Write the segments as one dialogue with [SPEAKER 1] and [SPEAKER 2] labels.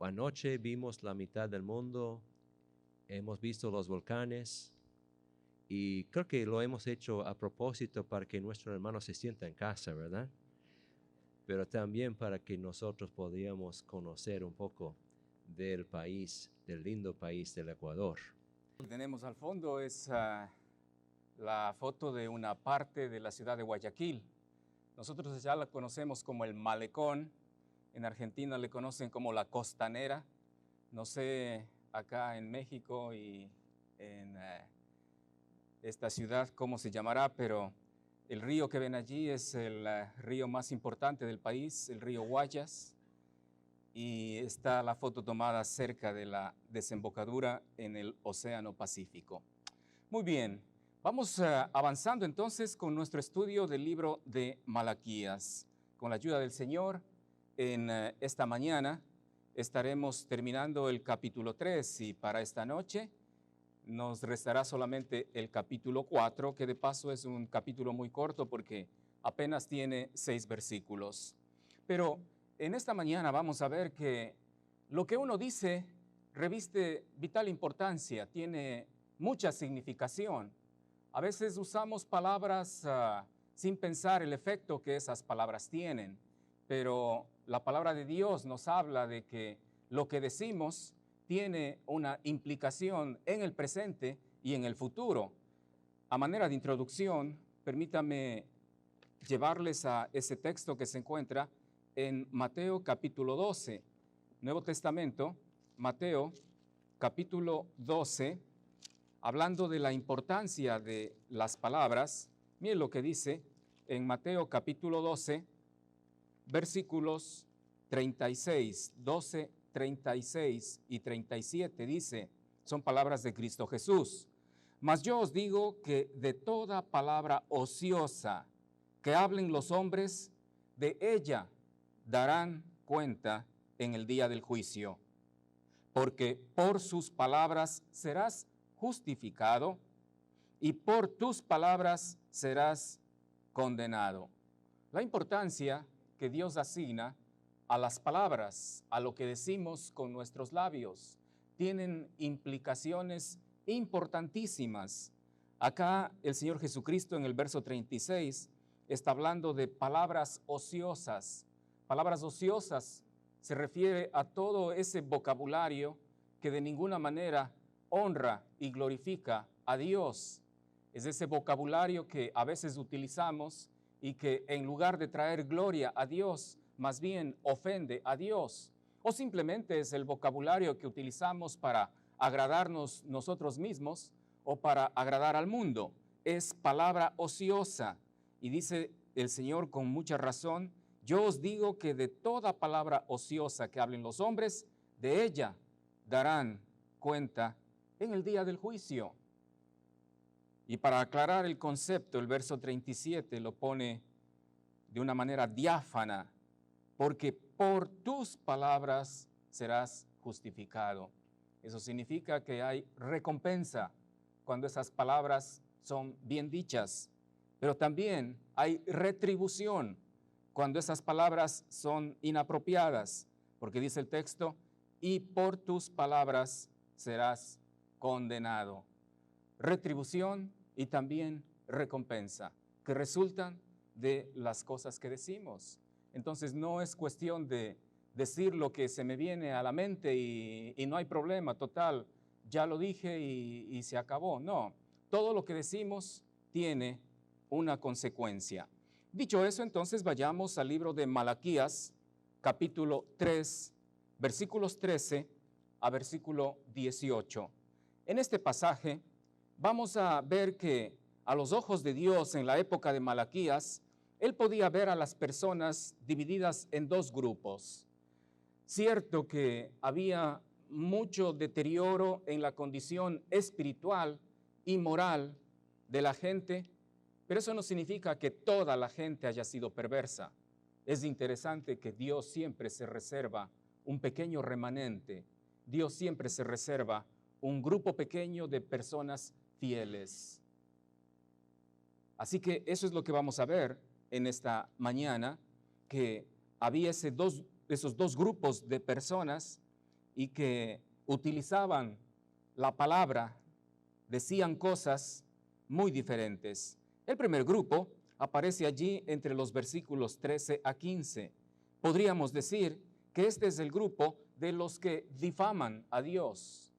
[SPEAKER 1] Anoche vimos la mitad del mundo, hemos visto los volcanes y creo que lo hemos hecho a propósito para que nuestro hermano se sienta en casa, ¿verdad? Pero también para que nosotros podamos conocer un poco del país, del lindo país del Ecuador.
[SPEAKER 2] Lo que tenemos al fondo es la foto de una parte de la ciudad de Guayaquil. Nosotros ya la conocemos como el Malecón, en Argentina le conocen como la Costanera. No sé acá en México y en esta ciudad cómo se llamará, pero el río que ven allí es el río más importante del país, el río Guayas, y está la foto tomada cerca de la desembocadura en el Océano Pacífico. Muy bien, vamos avanzando entonces con nuestro estudio del libro de Malaquías. Con la ayuda del Señor, en esta mañana estaremos terminando el capítulo 3 y para esta noche nos restará solamente el capítulo 4, que de paso es un capítulo muy corto porque apenas tiene 6 versículos. Pero en esta mañana vamos a ver que lo que uno dice reviste vital importancia, tiene mucha significación. A veces usamos palabras sin pensar el efecto que esas palabras tienen, pero la palabra de Dios nos habla de que lo que decimos tiene una implicación en el presente y en el futuro. A manera de introducción, permítame llevarles a ese texto que se encuentra en Mateo capítulo 12, Nuevo Testamento, Mateo capítulo 12, hablando de la importancia de las palabras. Miren lo que dice en Mateo capítulo 12, versículos 36, 12, 36 y 37, dice, son palabras de Cristo Jesús. Mas yo os digo que de toda palabra ociosa que hablen los hombres, de ella darán cuenta en el día del juicio. Porque por sus palabras serás justificado y por tus palabras serás condenado. La importancia que Dios asigna a las palabras, a lo que decimos con nuestros labios, tienen implicaciones importantísimas. Acá el Señor Jesucristo en el verso 36 está hablando de palabras ociosas. Palabras ociosas se refiere a todo ese vocabulario que de ninguna manera honra y glorifica a Dios. Es ese vocabulario que a veces utilizamos y que en lugar de traer gloria a Dios, más bien ofende a Dios. O simplemente es el vocabulario que utilizamos para agradarnos nosotros mismos o para agradar al mundo. Es palabra ociosa. Y dice el Señor con mucha razón, yo os digo que de toda palabra ociosa que hablen los hombres, de ella darán cuenta en el día del juicio. Y para aclarar el concepto, el verso 37 lo pone de una manera diáfana, porque por tus palabras serás justificado. Eso significa que hay recompensa cuando esas palabras son bien dichas, pero también hay retribución cuando esas palabras son inapropiadas, porque dice el texto, y por tus palabras serás condenado. Retribución y también recompensa, que resultan de las cosas que decimos. Entonces no es cuestión de decir lo que se me viene a la mente y no hay problema, total, ya lo dije y se acabó. No, todo lo que decimos tiene una consecuencia. Dicho eso, entonces vayamos al libro de Malaquías, capítulo 3, versículos 13 a versículo 18. En este pasaje vamos a ver que a los ojos de Dios en la época de Malaquías, Él podía ver a las personas divididas en dos grupos. Cierto que había mucho deterioro en la condición espiritual y moral de la gente, pero eso no significa que toda la gente haya sido perversa. Es interesante que Dios siempre se reserva un pequeño remanente. Dios siempre se reserva un grupo pequeño de personas fieles. Así que eso es lo que vamos a ver en esta mañana, que había esos dos grupos de personas y que utilizaban la palabra, decían cosas muy diferentes. El primer grupo aparece allí entre los versículos 13 a 15. Podríamos decir que este es el grupo de los que difaman a Dios.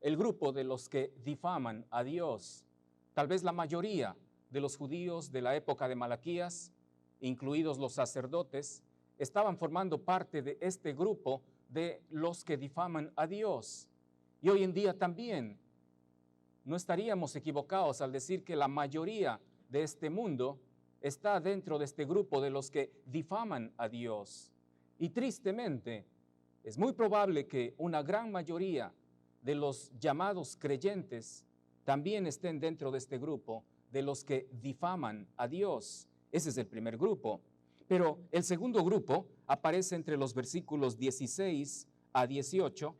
[SPEAKER 2] El grupo de los que difaman a Dios. Tal vez la mayoría de los judíos de la época de Malaquías, incluidos los sacerdotes, estaban formando parte de este grupo de los que difaman a Dios. Y hoy en día también no estaríamos equivocados al decir que la mayoría de este mundo está dentro de este grupo de los que difaman a Dios. Y tristemente, es muy probable que una gran mayoría de los llamados creyentes también estén dentro de este grupo de los que difaman a Dios. Ese es el primer grupo. Pero el segundo grupo aparece entre los versículos 16 a 18,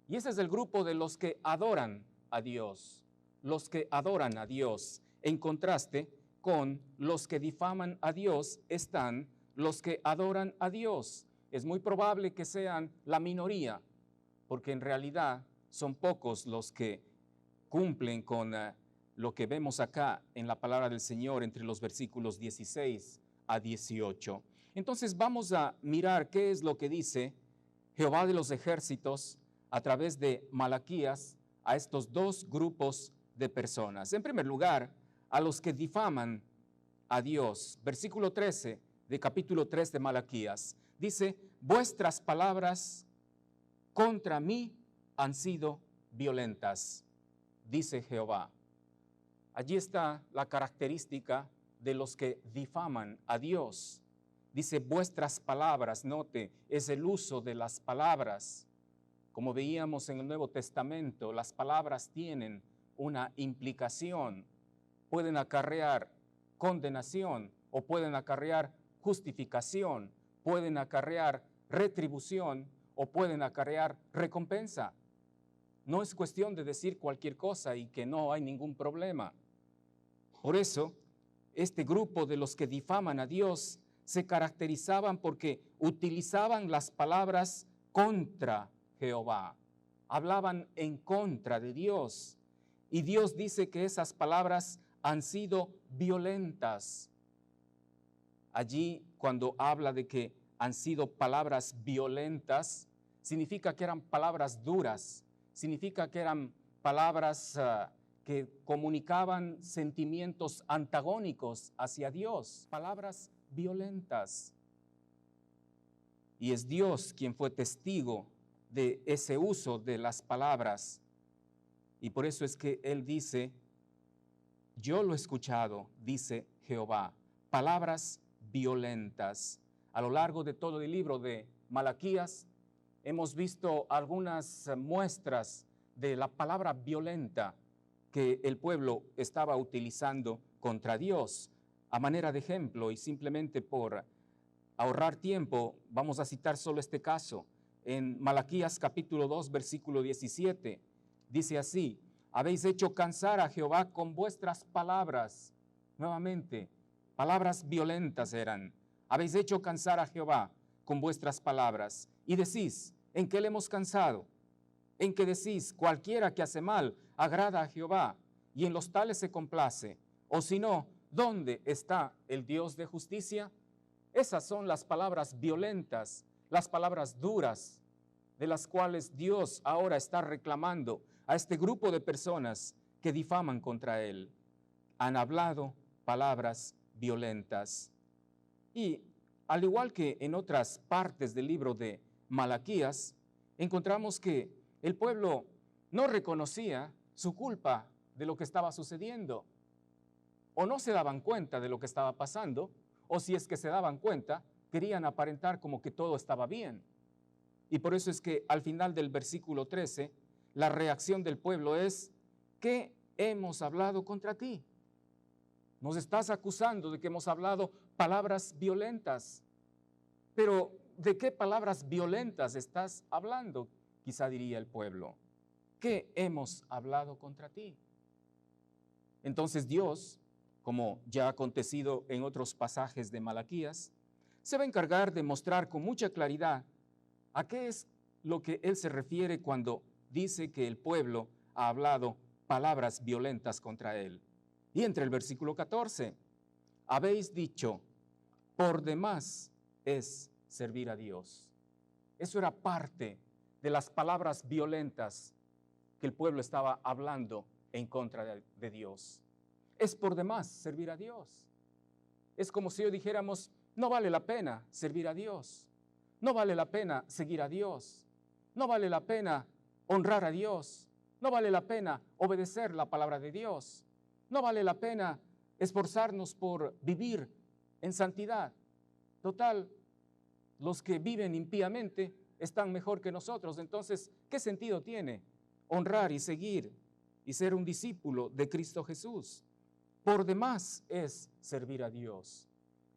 [SPEAKER 2] y ese es el grupo de los que adoran a Dios, los que adoran a Dios. En contraste con los que difaman a Dios están los que adoran a Dios. Es muy probable que sean la minoría, porque en realidad son pocos los que cumplen con lo que vemos acá en la palabra del Señor entre los versículos 16 a 18. Entonces vamos a mirar qué es lo que dice Jehová de los ejércitos a través de Malaquías a estos dos grupos de personas. En primer lugar, a los que difaman a Dios. Versículo 13 de capítulo 3 de Malaquías. Dice, vuestras palabras contra mí han sido violentas, dice Jehová. Allí está la característica de los que difaman a Dios. Dice vuestras palabras, note, es el uso de las palabras. Como veíamos en el Nuevo Testamento, las palabras tienen una implicación. Pueden acarrear condenación o pueden acarrear justificación, pueden acarrear retribución o pueden acarrear recompensa. No es cuestión de decir cualquier cosa y que no hay ningún problema. Por eso, este grupo de los que difaman a Dios se caracterizaban porque utilizaban las palabras contra Jehová. Hablaban en contra de Dios. Y Dios dice que esas palabras han sido violentas. Allí, cuando habla de que han sido palabras violentas, significa que eran palabras duras, significa que eran palabras que comunicaban sentimientos antagónicos hacia Dios, palabras violentas. Y es Dios quien fue testigo de ese uso de las palabras. Y por eso es que Él dice, yo lo he escuchado, dice Jehová, palabras violentas. A lo largo de todo el libro de Malaquías, hemos visto algunas muestras de la palabra violenta que el pueblo estaba utilizando contra Dios. A manera de ejemplo, y simplemente por ahorrar tiempo, vamos a citar solo este caso. En Malaquías capítulo 2, versículo 17, dice así, habéis hecho cansar a Jehová con vuestras palabras. Nuevamente, palabras violentas eran. Habéis hecho cansar a Jehová con vuestras palabras. Y decís, ¿en qué le hemos cansado? En que decís, cualquiera que hace mal agrada a Jehová, y en los tales se complace. O si no, ¿dónde está el Dios de justicia? Esas son las palabras violentas, las palabras duras, de las cuales Dios ahora está reclamando a este grupo de personas que difaman contra Él. Han hablado palabras violentas. Y al igual que en otras partes del libro de Malaquías, encontramos que el pueblo no reconocía su culpa de lo que estaba sucediendo, o no se daban cuenta de lo que estaba pasando, o si es que se daban cuenta, querían aparentar como que todo estaba bien. Y por eso es que al final del versículo 13, la reacción del pueblo es, ¿qué hemos hablado contra ti? Nos estás acusando de que hemos hablado palabras violentas. Pero, ¿de qué palabras violentas estás hablando? Quizá diría el pueblo. ¿Qué hemos hablado contra ti? Entonces Dios, como ya ha acontecido en otros pasajes de Malaquías, se va a encargar de mostrar con mucha claridad a qué es lo que él se refiere cuando dice que el pueblo ha hablado palabras violentas contra él. Y entre el versículo 14, habéis dicho, por demás es servir a Dios. Eso era parte de las palabras violentas que el pueblo estaba hablando en contra de Dios. Es por demás servir a Dios. Es como si hoy dijéramos, no vale la pena servir a Dios. No vale la pena seguir a Dios. No vale la pena honrar a Dios. No vale la pena obedecer la palabra de Dios. No vale la pena esforzarnos por vivir en santidad. Total, los que viven impíamente están mejor que nosotros. Entonces, ¿qué sentido tiene honrar y seguir y ser un discípulo de Cristo Jesús? Por demás es servir a Dios.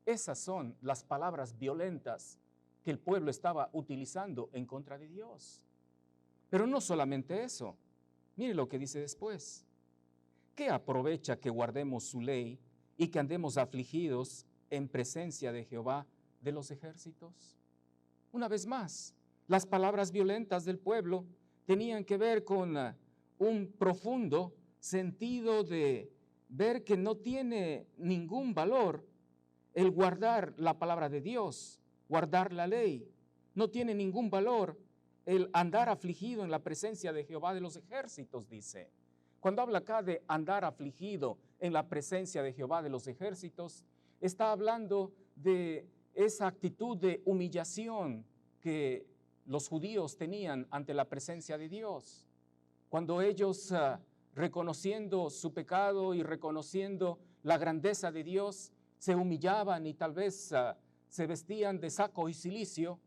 [SPEAKER 2] Esas son las palabras violentas que el pueblo estaba utilizando en contra de Dios. Pero no solamente eso. Mire lo que dice después. ¿Qué aprovecha que guardemos su ley y que andemos afligidos en presencia de Jehová de los ejércitos? Una vez más, las palabras violentas del pueblo tenían que ver con un profundo sentido de ver que no tiene ningún valor el guardar la palabra de Dios, guardar la ley. No tiene ningún valor el andar afligido en la presencia de Jehová de los ejércitos, dice. Cuando habla acá de andar afligido en la presencia de Jehová de los ejércitos, está hablando de esa actitud de humillación que los judíos tenían ante la presencia de Dios. Cuando ellos, reconociendo su pecado y reconociendo la grandeza de Dios, se humillaban y tal vez se vestían de saco y cilicio,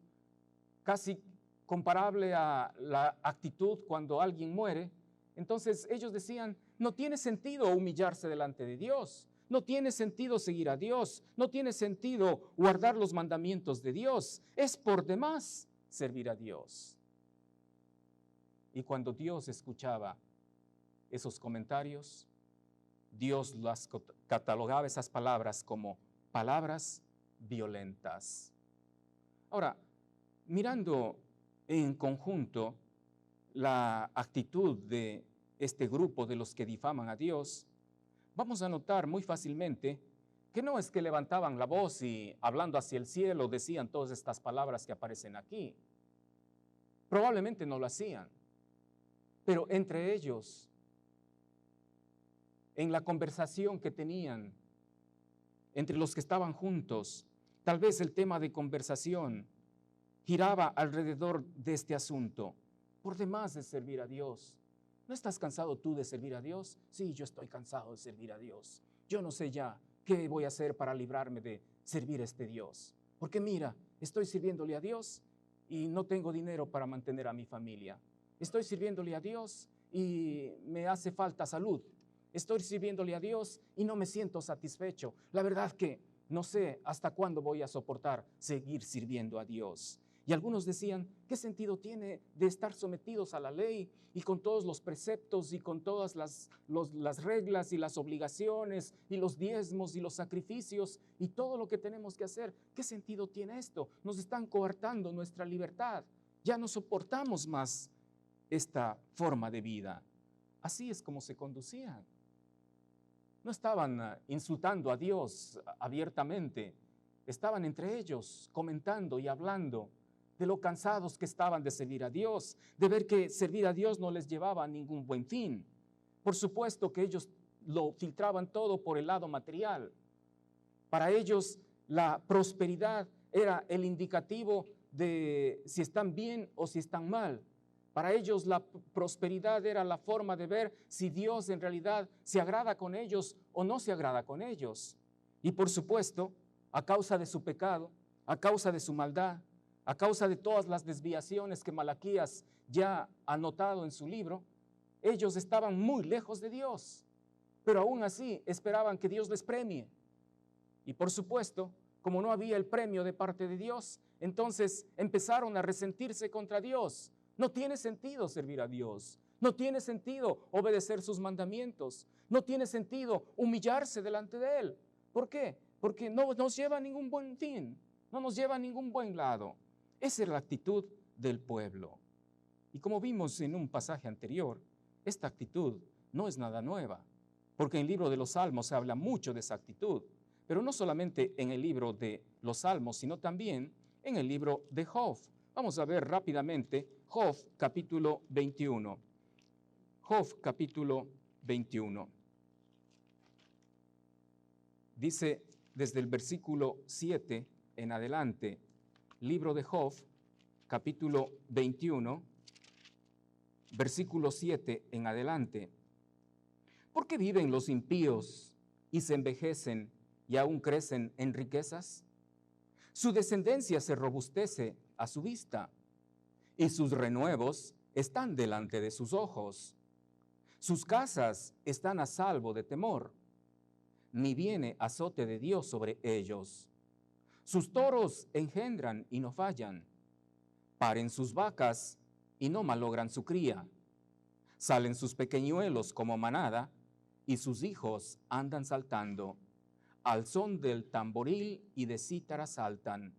[SPEAKER 2] casi comparable a la actitud cuando alguien muere. Entonces ellos decían, no tiene sentido humillarse delante de Dios, no tiene sentido seguir a Dios, no tiene sentido guardar los mandamientos de Dios, es por demás servir a Dios. Y cuando Dios escuchaba esos comentarios, Dios las catalogaba esas palabras como palabras violentas. Ahora, mirando en conjunto la actitud de este grupo de los que difaman a Dios, vamos a notar muy fácilmente que no es que levantaban la voz y hablando hacia el cielo decían todas estas palabras que aparecen aquí. Probablemente no lo hacían, pero entre ellos, en la conversación que tenían, entre los que estaban juntos, tal vez el tema de conversación giraba alrededor de este asunto. Por demás de servir a Dios. ¿No estás cansado tú de servir a Dios? Sí, yo estoy cansado de servir a Dios. Yo no sé ya qué voy a hacer para librarme de servir a este Dios. Porque mira, estoy sirviéndole a Dios y no tengo dinero para mantener a mi familia. Estoy sirviéndole a Dios y me hace falta salud. Estoy sirviéndole a Dios y no me siento satisfecho. La verdad que no sé hasta cuándo voy a soportar seguir sirviendo a Dios. Y algunos decían, ¿qué sentido tiene de estar sometidos a la ley y con todos los preceptos y con todas las reglas y las obligaciones y los diezmos y los sacrificios y todo lo que tenemos que hacer? ¿Qué sentido tiene esto? Nos están coartando nuestra libertad. Ya no soportamos más esta forma de vida. Así es como se conducían. No estaban insultando a Dios abiertamente. Estaban entre ellos comentando y hablando de lo cansados que estaban de servir a Dios, de ver que servir a Dios no les llevaba a ningún buen fin. Por supuesto que ellos lo filtraban todo por el lado material. Para ellos la prosperidad era el indicativo de si están bien o si están mal. Para ellos la prosperidad era la forma de ver si Dios en realidad se agrada con ellos o no se agrada con ellos. Y por supuesto, a causa de su pecado, a causa de su maldad, a causa de todas las desviaciones que Malaquías ya ha notado en su libro, ellos estaban muy lejos de Dios, pero aún así esperaban que Dios les premie. Y por supuesto, como no había el premio de parte de Dios, entonces empezaron a resentirse contra Dios. No tiene sentido servir a Dios, no tiene sentido obedecer sus mandamientos, no tiene sentido humillarse delante de Él. ¿Por qué? Porque no nos lleva a ningún buen fin, no nos lleva a ningún buen lado. Esa era la actitud del pueblo. Y como vimos en un pasaje anterior, esta actitud no es nada nueva, porque en el libro de los Salmos se habla mucho de esa actitud, pero no solamente en el libro de los Salmos, sino también en el libro de Job. Vamos a ver rápidamente Job capítulo 21. Job capítulo 21. Dice desde el versículo 7 en adelante, libro de Job, capítulo 21, versículo 7 en adelante. ¿Por qué viven los impíos y se envejecen y aún crecen en riquezas? Su descendencia se robustece a su vista y sus renuevos están delante de sus ojos. Sus casas están a salvo de temor, ni viene azote de Dios sobre ellos. Sus toros engendran y no fallan, paren sus vacas y no malogran su cría. Salen sus pequeñuelos como manada y sus hijos andan saltando. Al son del tamboril y de cítara saltan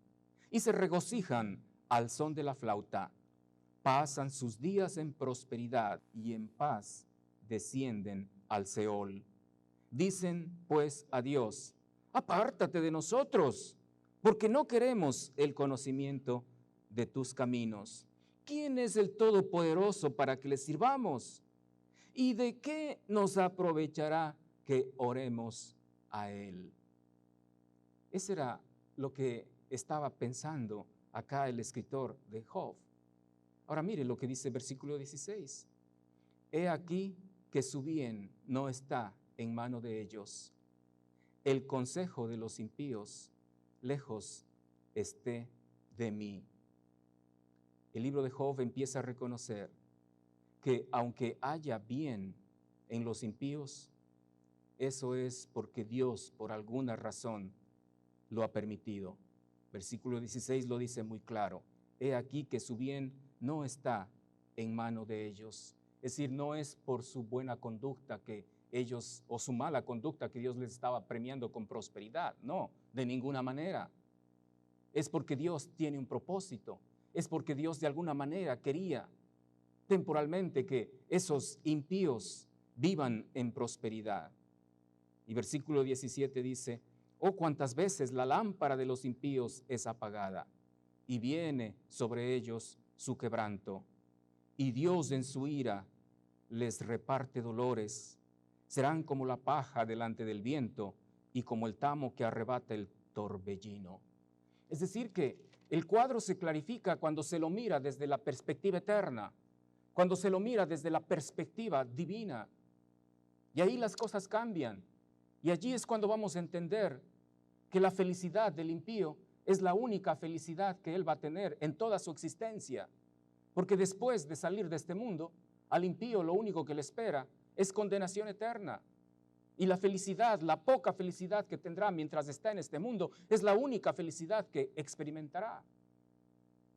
[SPEAKER 2] y se regocijan al son de la flauta. Pasan sus días en prosperidad y en paz descienden al Seol. Dicen pues a Dios, apártate de nosotros, porque no queremos el conocimiento de tus caminos. ¿Quién es el Todopoderoso para que le sirvamos? ¿Y de qué nos aprovechará que oremos a Él? Eso era lo que estaba pensando acá el escritor de Job. Ahora mire lo que dice el versículo 16. He aquí que su bien no está en mano de ellos. El consejo de los impíos lejos esté de mí. El libro de Job empieza a reconocer que aunque haya bien en los impíos, eso es porque Dios por alguna razón lo ha permitido. Versículo 16 lo dice muy claro. He aquí que su bien no está en mano de ellos. Es decir, no es por su buena conducta que ellos, o su mala conducta que Dios les estaba premiando con prosperidad. No, de ninguna manera. Es porque Dios tiene un propósito. Es porque Dios de alguna manera quería temporalmente que esos impíos vivan en prosperidad. Y versículo 17 dice, oh, cuántas veces la lámpara de los impíos es apagada y viene sobre ellos su quebranto. Y Dios en su ira les reparte dolores. Serán como la paja delante del viento y como el tamo que arrebata el torbellino. Es decir que el cuadro se clarifica cuando se lo mira desde la perspectiva eterna, cuando se lo mira desde la perspectiva divina. Y ahí las cosas cambian. Y allí es cuando vamos a entender que la felicidad del impío es la única felicidad que él va a tener en toda su existencia. Porque después de salir de este mundo, al impío lo único que le espera es condenación eterna. Y la felicidad, la poca felicidad que tendrá mientras está en este mundo, es la única felicidad que experimentará.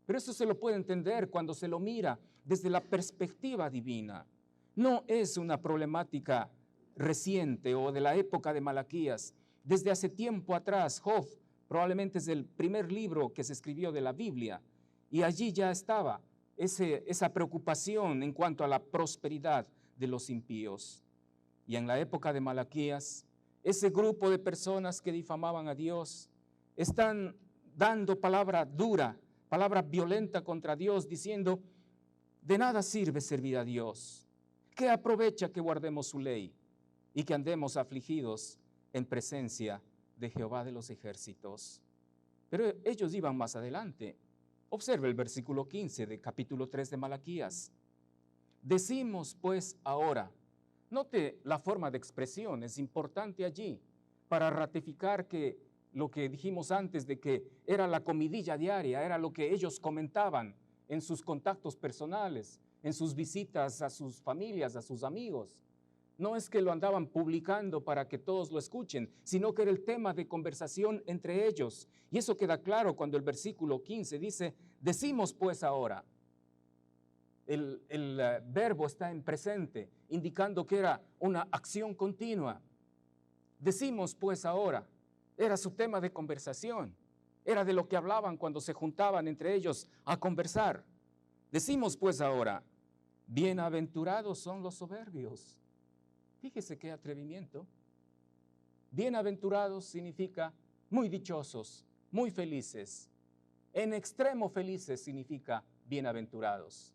[SPEAKER 2] Pero eso se lo puede entender cuando se lo mira desde la perspectiva divina. No es una problemática reciente o de la época de Malaquías. Desde hace tiempo atrás, Job probablemente es el primer libro que se escribió de la Biblia, y allí ya estaba esa preocupación en cuanto a la prosperidad de los impíos. Y en la época de Malaquías, ese grupo de personas que difamaban a Dios están dando palabra dura, palabra violenta contra Dios, diciendo, de nada sirve servir a Dios. ¿Qué aprovecha que guardemos su ley y que andemos afligidos en presencia de Jehová de los ejércitos? Pero ellos iban más adelante. Observe el versículo 15 de capítulo 3 de Malaquías. Decimos pues ahora, note la forma de expresión, es importante allí para ratificar que lo que dijimos antes de que era la comidilla diaria, era lo que ellos comentaban en sus contactos personales, en sus visitas a sus familias, a sus amigos. No es que lo andaban publicando para que todos lo escuchen, sino que era el tema de conversación entre ellos. Y eso queda claro cuando el versículo 15 dice, decimos pues ahora. El verbo está en presente, indicando que era una acción continua. Decimos pues ahora, era su tema de conversación, era de lo que hablaban cuando se juntaban entre ellos a conversar. Decimos pues ahora, bienaventurados son los soberbios. Fíjese qué atrevimiento. Bienaventurados significa muy dichosos, muy felices. En extremo felices significa bienaventurados.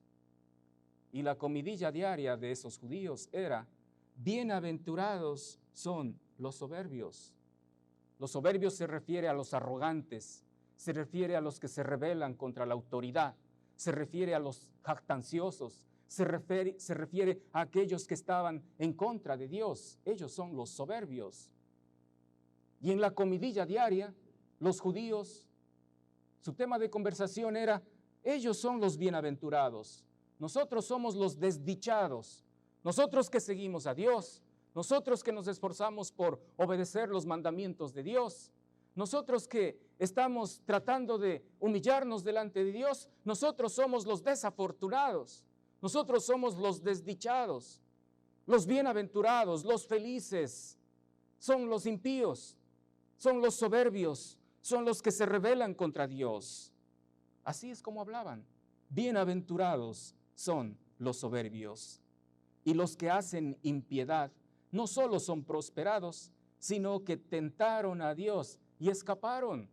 [SPEAKER 2] Y la comidilla diaria de esos judíos era, bienaventurados son los soberbios. Los soberbios se refiere a los arrogantes, se refiere a los que se rebelan contra la autoridad, se refiere a los jactanciosos, se refiere a aquellos que estaban en contra de Dios. Ellos son los soberbios. Y en la comidilla diaria, los judíos, su tema de conversación era, ellos son los bienaventurados, nosotros somos los desdichados, nosotros que seguimos a Dios, nosotros que nos esforzamos por obedecer los mandamientos de Dios, nosotros que estamos tratando de humillarnos delante de Dios, nosotros somos los desafortunados, nosotros somos los desdichados, los bienaventurados, los felices, son los impíos, son los soberbios, son los que se rebelan contra Dios. Así es como hablaban. Bienaventurados son los soberbios. Y los que hacen impiedad no solo son prosperados, sino que tentaron a Dios y escaparon.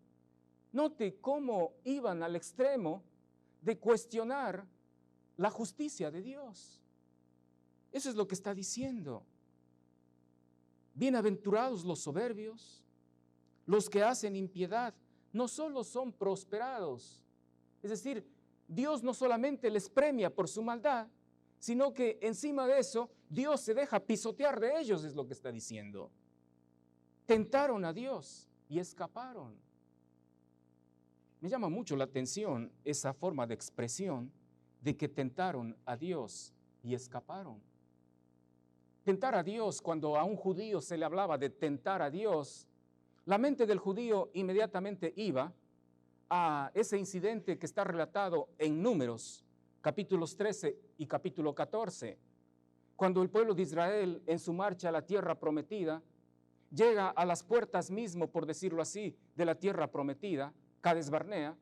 [SPEAKER 2] Note cómo iban al extremo de cuestionar la justicia de Dios. Eso es lo que está diciendo. Bienaventurados los soberbios, los que hacen impiedad, no solo son prosperados. Es decir, Dios no solamente les premia por su maldad, sino que encima de eso, Dios se deja pisotear de ellos, es lo que está diciendo. Tentaron a Dios y escaparon. Me llama mucho la atención esa forma de expresión de que tentaron a Dios y escaparon. Tentar a Dios, cuando a un judío se le hablaba de tentar a Dios, la mente del judío inmediatamente iba a ese incidente que está relatado en Números, capítulos 13 y capítulo 14, cuando el pueblo de Israel en su marcha a la tierra prometida llega a las puertas mismo, por decirlo así, de la tierra prometida, Cades Barnea,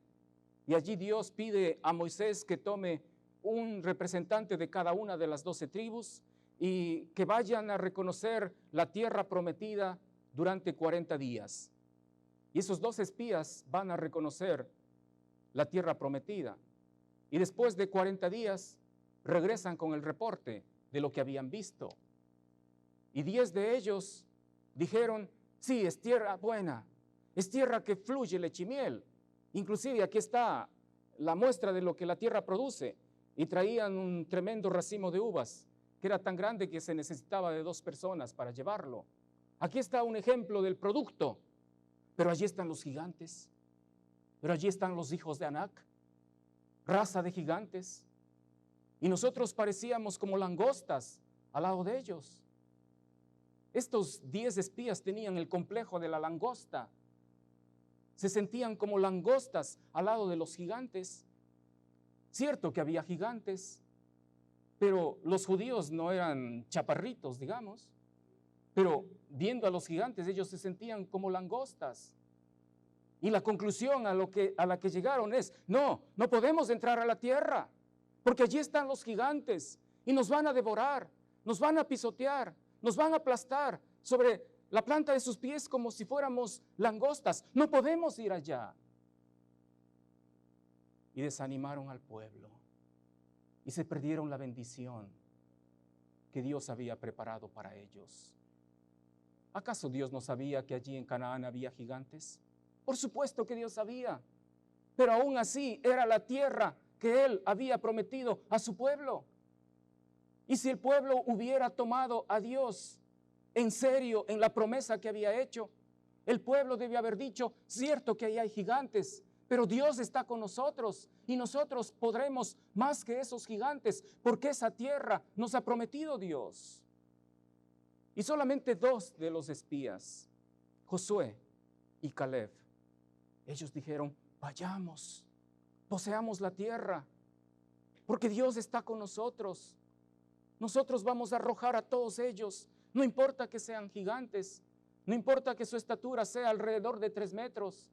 [SPEAKER 2] y allí Dios pide a Moisés que tome un representante de cada una de las 12 tribus y que vayan a reconocer la tierra prometida durante 40 días. Y esos 2 espías van a reconocer la tierra prometida. Y después de 40 días regresan con el reporte de lo que habían visto. Y 10 de ellos dijeron, sí, es tierra buena, es tierra que fluye leche y miel. Inclusive aquí está la muestra de lo que la tierra produce. Y traían un tremendo racimo de uvas, que era tan grande que se necesitaba de 2 personas para llevarlo. Aquí está un ejemplo del producto, pero allí están los gigantes, pero allí están los hijos de Anac, raza de gigantes, y nosotros parecíamos como langostas al lado de ellos. Estos 10 espías tenían el complejo de la langosta, se sentían como langostas al lado de los gigantes. Cierto que había gigantes, pero los judíos no eran chaparritos, digamos. Pero viendo a los gigantes, ellos se sentían como langostas. Y la conclusión a la que llegaron es, no podemos entrar a la tierra, porque allí están los gigantes y nos van a devorar, nos van a pisotear, nos van a aplastar sobre la planta de sus pies como si fuéramos langostas. No podemos ir allá. Y desanimaron al pueblo y se perdieron la bendición que Dios había preparado para ellos. ¿Acaso Dios no sabía que allí en Canaán había gigantes? Por supuesto que Dios sabía, pero aún así era la tierra que Él había prometido a su pueblo. Y si el pueblo hubiera tomado a Dios en serio en la promesa que había hecho, el pueblo debía haber dicho, cierto que ahí hay gigantes, pero Dios está con nosotros y nosotros podremos más que esos gigantes, porque esa tierra nos ha prometido Dios. Y solamente 2 de los espías, Josué y Caleb, ellos dijeron, vayamos, poseamos la tierra, porque Dios está con nosotros. Nosotros vamos a arrojar a todos ellos, no importa que sean gigantes, no importa que su estatura sea alrededor de 3 metros.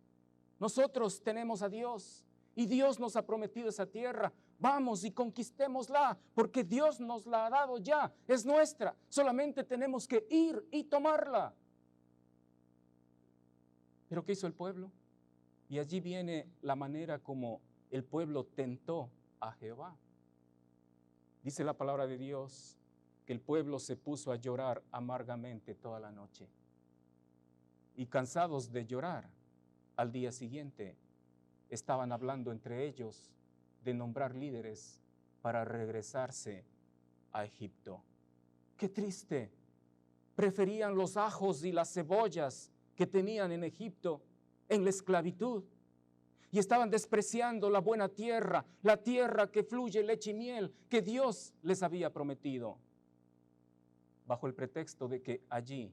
[SPEAKER 2] Nosotros tenemos a Dios y Dios nos ha prometido esa tierra. vamos y conquistémosla, porque Dios nos la ha dado ya, es nuestra, solamente tenemos que ir y tomarla. ¿Pero qué hizo el pueblo? Y allí viene la manera como el pueblo tentó a Jehová. Dice la palabra de Dios que el pueblo se puso a llorar amargamente toda la noche. Y cansados de llorar, al día siguiente estaban hablando entre ellos de nombrar líderes para regresarse a Egipto. ¡Qué triste! Preferían los ajos y las cebollas que tenían en Egipto, en la esclavitud. Y estaban despreciando la buena tierra, la tierra que fluye leche y miel, que Dios les había prometido, bajo el pretexto de que allí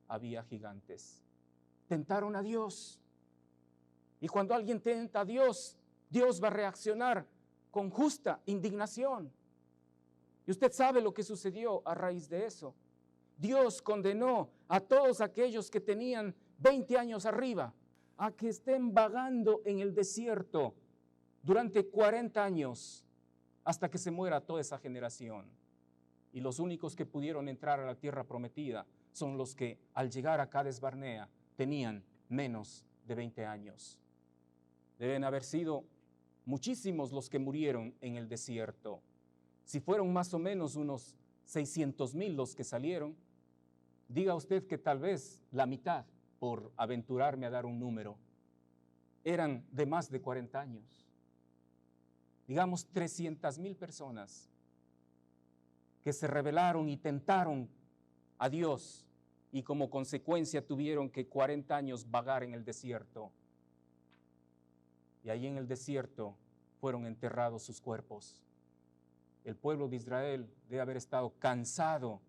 [SPEAKER 2] había gigantes. Tentaron a Dios. Y cuando alguien tenta a Dios, Dios va a reaccionar con justa indignación. Y usted sabe lo que sucedió a raíz de eso. Dios condenó a todos aquellos que tenían 20 años arriba a que estén vagando en el desierto durante 40 años hasta que se muera toda esa generación. Y los únicos que pudieron entrar a la tierra prometida son los que al llegar a Cades Barnea tenían menos de 20 años. Deben haber sido muchísimos los que murieron en el desierto. Si fueron más o menos unos 600,000 los que salieron, diga usted que tal vez la mitad, por aventurarme a dar un número, eran de más de 40 años. Digamos 300,000 personas que se rebelaron y tentaron a Dios y como consecuencia tuvieron que 40 años vagar en el desierto. Y ahí en el desierto fueron enterrados sus cuerpos. El pueblo de Israel debe haber estado cansado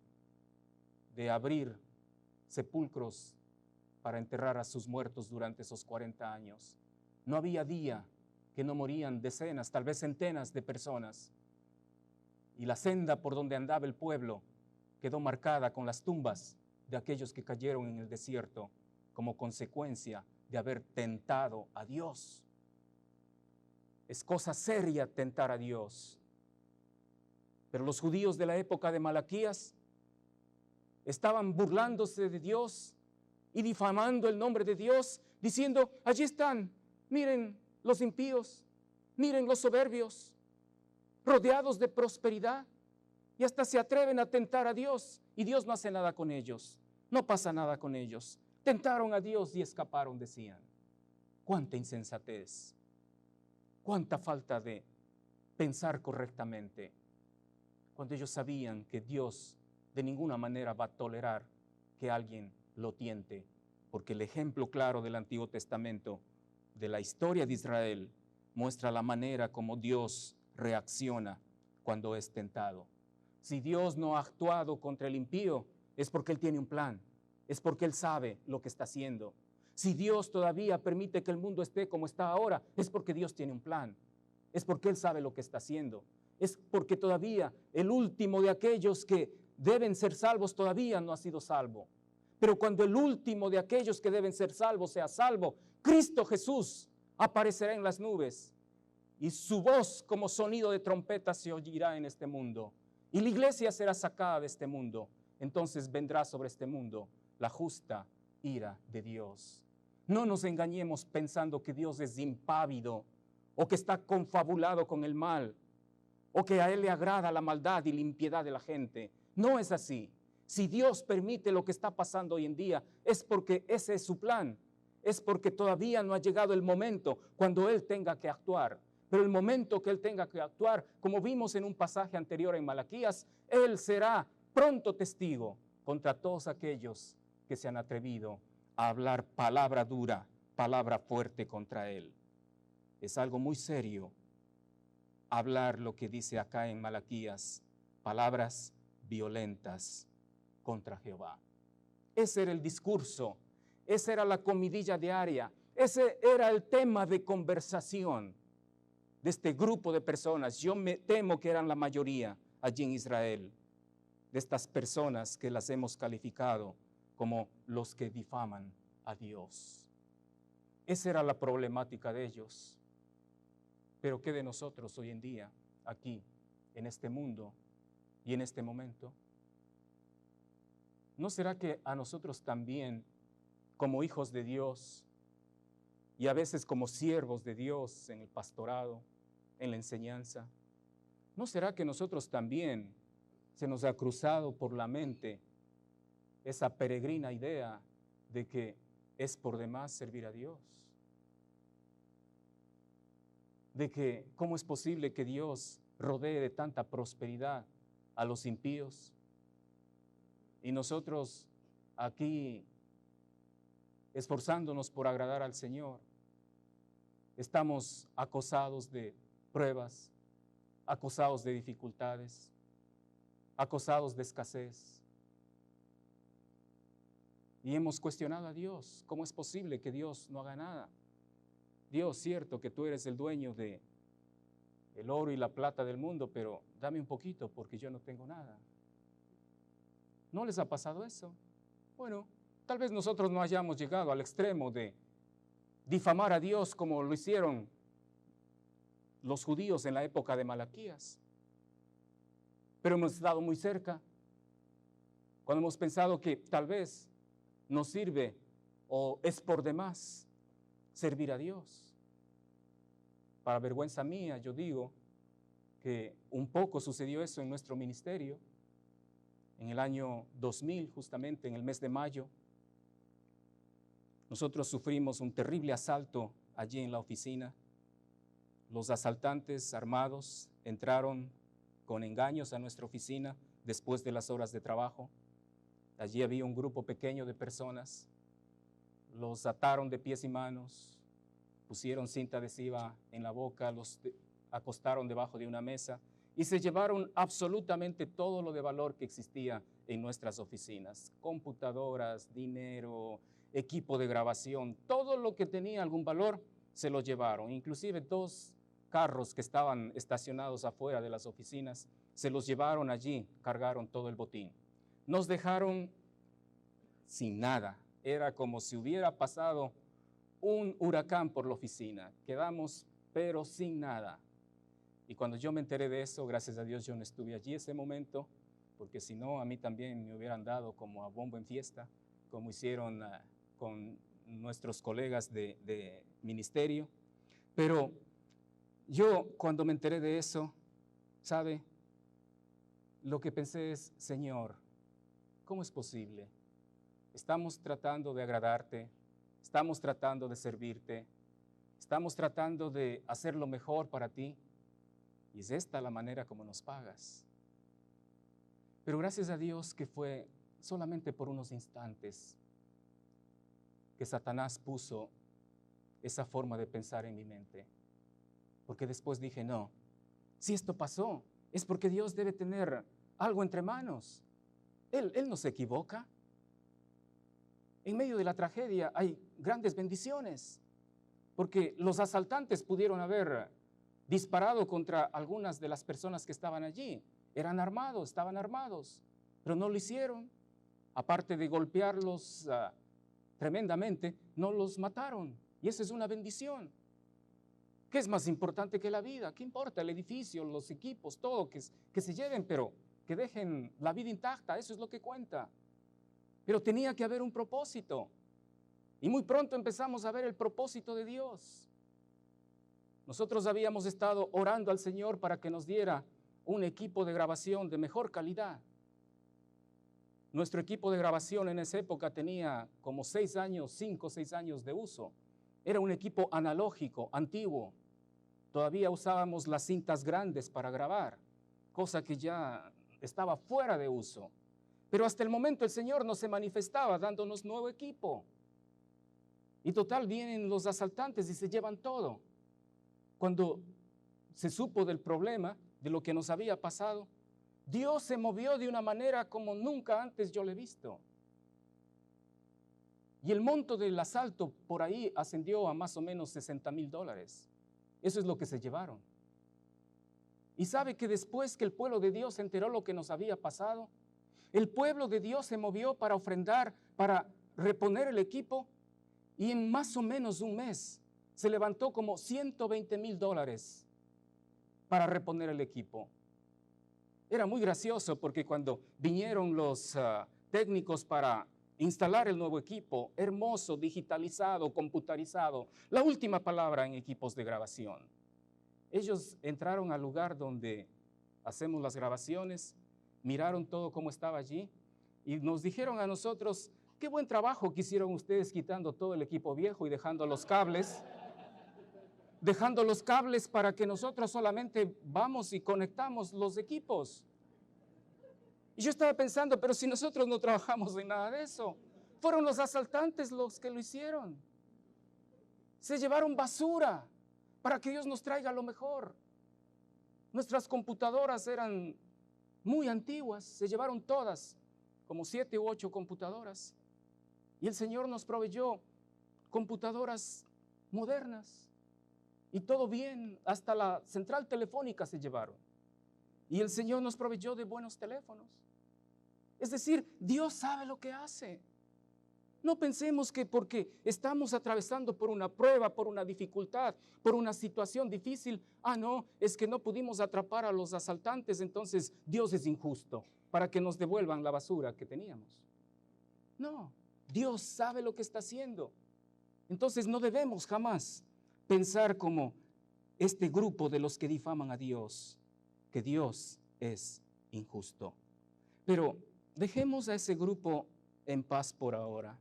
[SPEAKER 2] de abrir sepulcros para enterrar a sus muertos durante esos 40 años. No había día que no morían decenas, tal vez centenas de personas. Y la senda por donde andaba el pueblo quedó marcada con las tumbas de aquellos que cayeron en el desierto como consecuencia de haber tentado a Dios. Es cosa seria tentar a Dios. Pero los judíos de la época de Malaquías estaban burlándose de Dios y difamando el nombre de Dios, diciendo, allí están, miren los impíos, miren los soberbios, rodeados de prosperidad, y hasta se atreven a tentar a Dios, y Dios no hace nada con ellos, no pasa nada con ellos. Tentaron a Dios y escaparon, decían. Cuánta insensatez, cuánta falta de pensar correctamente, cuando ellos sabían que Dios de ninguna manera va a tolerar que alguien lo tiente, porque el ejemplo claro del Antiguo Testamento, de la historia de Israel, muestra la manera como Dios reacciona cuando es tentado. Si Dios no ha actuado contra el impío, es porque Él tiene un plan, es porque Él sabe lo que está haciendo. Si Dios todavía permite que el mundo esté como está ahora, es porque Dios tiene un plan, es porque Él sabe lo que está haciendo, es porque todavía el último de aquellos que deben ser salvos todavía no ha sido salvo. Pero cuando el último de aquellos que deben ser salvos sea salvo, Cristo Jesús aparecerá en las nubes y su voz como sonido de trompeta se oirá en este mundo. Y la iglesia será sacada de este mundo. Entonces vendrá sobre este mundo la justa ira de Dios. No nos engañemos pensando que Dios es impávido o que está confabulado con el mal o que a Él le agrada la maldad y la impiedad de la gente. No es así. Si Dios permite lo que está pasando hoy en día, es porque ese es su plan. Es porque todavía no ha llegado el momento cuando Él tenga que actuar. Pero el momento que Él tenga que actuar, como vimos en un pasaje anterior en Malaquías, Él será pronto testigo contra todos aquellos que se han atrevido a hablar palabra dura, palabra fuerte contra Él. Es algo muy serio hablar lo que dice acá en Malaquías, palabras violentas contra Jehová. Ese era el discurso, esa era la comidilla diaria, ese era el tema de conversación de este grupo de personas. Yo me temo que eran la mayoría allí en Israel, de estas personas que las hemos calificado como los que difaman a Dios. Esa era la problemática de ellos. Pero ¿qué de nosotros hoy en día? aquí, en este mundo y en este momento? ¿No será que a nosotros también, como hijos de Dios, y a veces como siervos de Dios en el pastorado, en la enseñanza, ¿no será que nosotros también se nos ha cruzado por la mente esa peregrina idea de que es por demás servir a Dios? De que cómo es posible que Dios rodee de tanta prosperidad a los impíos y nosotros aquí esforzándonos por agradar al Señor estamos acosados de pruebas, acosados de dificultades, acosados de escasez. Y hemos cuestionado a Dios. ¿Cómo es posible que Dios no haga nada? Dios, cierto que tú eres el dueño de el oro y la plata del mundo, pero dame un poquito porque yo no tengo nada. ¿No les ha pasado eso? Bueno, tal vez nosotros no hayamos llegado al extremo de difamar a Dios como lo hicieron los judíos en la época de Malaquías. Pero hemos estado muy cerca cuando hemos pensado que tal vez nos sirve o es por demás servir a Dios. Para vergüenza mía, yo digo que un poco sucedió eso en nuestro ministerio. En el año 2000, justamente en el mes de mayo, nosotros sufrimos un terrible asalto allí en la oficina. Los asaltantes armados entraron con engaños a nuestra oficina después de las horas de trabajo. Allí había un grupo pequeño de personas. Los ataron de pies y manos, pusieron cinta adhesiva en la boca, los acostaron debajo de una mesa y se llevaron absolutamente todo lo de valor que existía en nuestras oficinas. Computadoras, dinero, equipo de grabación, todo lo que tenía algún valor se lo llevaron. Inclusive 2 carros que estaban estacionados afuera de las oficinas, se los llevaron allí, cargaron todo el botín. Nos dejaron sin nada. Era como si hubiera pasado un huracán por la oficina. Quedamos pero sin nada. Y cuando yo me enteré de eso, gracias a Dios yo no estuve allí ese momento, porque si no, a mí también me hubieran dado como a bombo en fiesta, como hicieron con nuestros colegas de ministerio. Pero yo cuando me enteré de eso, ¿sabe? Lo que pensé es, Señor, ¿cómo es posible? Estamos tratando de agradarte, estamos tratando de servirte, estamos tratando de hacer lo mejor para ti, y es esta la manera como nos pagas. Pero gracias a Dios que fue solamente por unos instantes que Satanás puso esa forma de pensar en mi mente. Porque después dije, no, si esto pasó, es porque Dios debe tener algo entre manos. Él no se equivoca. En medio de la tragedia hay grandes bendiciones, porque los asaltantes pudieron haber disparado contra algunas de las personas que estaban allí. Eran armados, estaban armados, pero no lo hicieron. Aparte de golpearlos tremendamente, no los mataron. Y esa es una bendición. ¿Qué es más importante que la vida? ¿Qué importa el edificio, los equipos, todo? Que se lleven, pero que dejen la vida intacta. Eso es lo que cuenta. Pero tenía que haber un propósito. Y muy pronto empezamos a ver el propósito de Dios. Nosotros habíamos estado orando al Señor para que nos diera un equipo de grabación de mejor calidad. Nuestro equipo de grabación en esa época tenía como 6 años, 5 o 6 años de uso. Era un equipo analógico, antiguo. Todavía usábamos las cintas grandes para grabar, cosa que ya estaba fuera de uso. Pero hasta el momento el Señor no se manifestaba dándonos nuevo equipo. Y total, vienen los asaltantes y se llevan todo. Cuando se supo del problema, de lo que nos había pasado, Dios se movió de una manera como nunca antes yo le he visto. Y el monto del asalto por ahí ascendió a más o menos $60,000. Eso es lo que se llevaron. Y sabe que después que el pueblo de Dios se enteró lo que nos había pasado, el pueblo de Dios se movió para ofrendar, para reponer el equipo, y en más o menos un mes se levantó como $120,000 para reponer el equipo. Era muy gracioso porque cuando vinieron los técnicos para instalar el nuevo equipo, hermoso, digitalizado, computarizado, la última palabra en equipos de grabación. Ellos entraron al lugar donde hacemos las grabaciones, miraron todo cómo estaba allí y nos dijeron a nosotros, qué buen trabajo que hicieron ustedes quitando todo el equipo viejo y dejando los cables para que nosotros solamente vamos y conectamos los equipos. Y yo estaba pensando, pero si nosotros no trabajamos en nada de eso, fueron los asaltantes los que lo hicieron. Se llevaron basura para que Dios nos traiga lo mejor. Nuestras computadoras eran muy antiguas, se llevaron todas, como 7 u 8 computadoras. Y el Señor nos proveyó computadoras modernas. Y todo bien, hasta la central telefónica se llevaron. Y el Señor nos proveyó de buenos teléfonos. Es decir, Dios sabe lo que hace. No pensemos que porque estamos atravesando por una prueba, por una dificultad, por una situación difícil, no, es que no pudimos atrapar a los asaltantes, entonces Dios es injusto para que nos devuelvan la basura que teníamos. No, Dios sabe lo que está haciendo. Entonces no debemos jamás pensar como este grupo de los que difaman a Dios, que Dios es injusto. Pero dejemos a ese grupo en paz por ahora,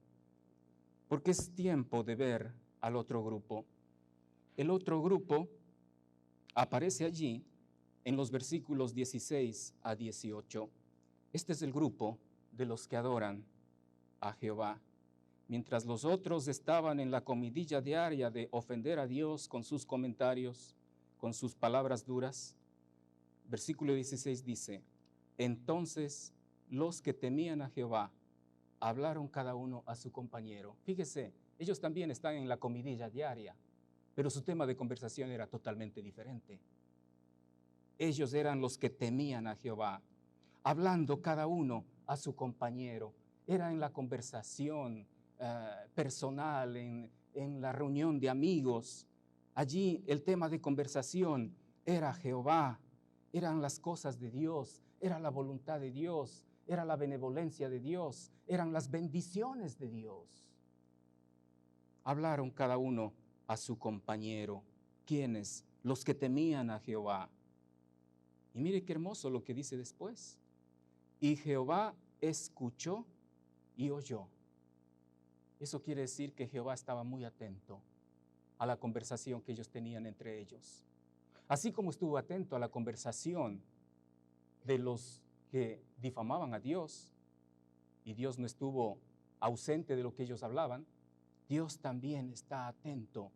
[SPEAKER 2] porque es tiempo de ver al otro grupo. El otro grupo aparece allí en los versículos 16 a 18. Este es el grupo de los que adoran a Jehová. Mientras los otros estaban en la comidilla diaria de ofender a Dios con sus comentarios, con sus palabras duras, versículo 16 dice, entonces los que temían a Jehová hablaron cada uno a su compañero. Fíjese, ellos también están en la comidilla diaria, pero su tema de conversación era totalmente diferente. Ellos eran los que temían a Jehová, hablando cada uno a su compañero. Era en la conversación personal, en la reunión de amigos. Allí el tema de conversación era Jehová, eran las cosas de Dios, era la voluntad de Dios, era la benevolencia de Dios, eran las bendiciones de Dios. Hablaron cada uno a su compañero. ¿Quiénes? Los que temían a Jehová. Y mire qué hermoso lo que dice después. Y Jehová escuchó y oyó. Eso quiere decir que Jehová estaba muy atento a la conversación que ellos tenían entre ellos. Así como estuvo atento a la conversación de los que difamaban a Dios, y Dios no estuvo ausente de lo que ellos hablaban, Dios también está atento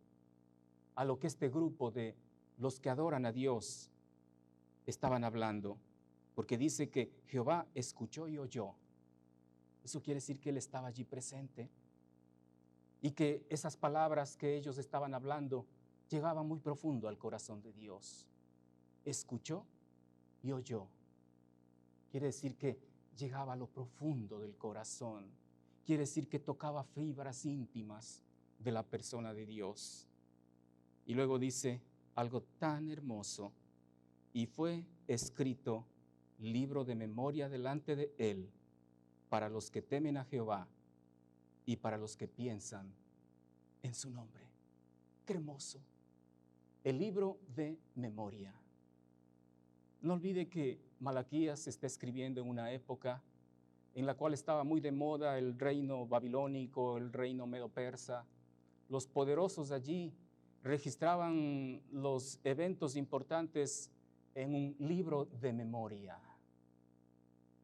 [SPEAKER 2] a lo que este grupo de los que adoran a Dios estaban hablando, porque dice que Jehová escuchó y oyó. Eso quiere decir que Él estaba allí presente y que esas palabras que ellos estaban hablando llegaban muy profundo al corazón de Dios. Escuchó y oyó. Quiere decir que llegaba a lo profundo del corazón. Quiere decir que tocaba fibras íntimas de la persona de Dios. Y luego dice algo tan hermoso. Y fue escrito libro de memoria delante de Él para los que temen a Jehová y para los que piensan en su nombre. ¡Qué hermoso! El libro de memoria. No olvide que Malaquías se está escribiendo en una época en la cual estaba muy de moda el reino babilónico, el reino medo-persa. Los poderosos allí registraban los eventos importantes en un libro de memoria.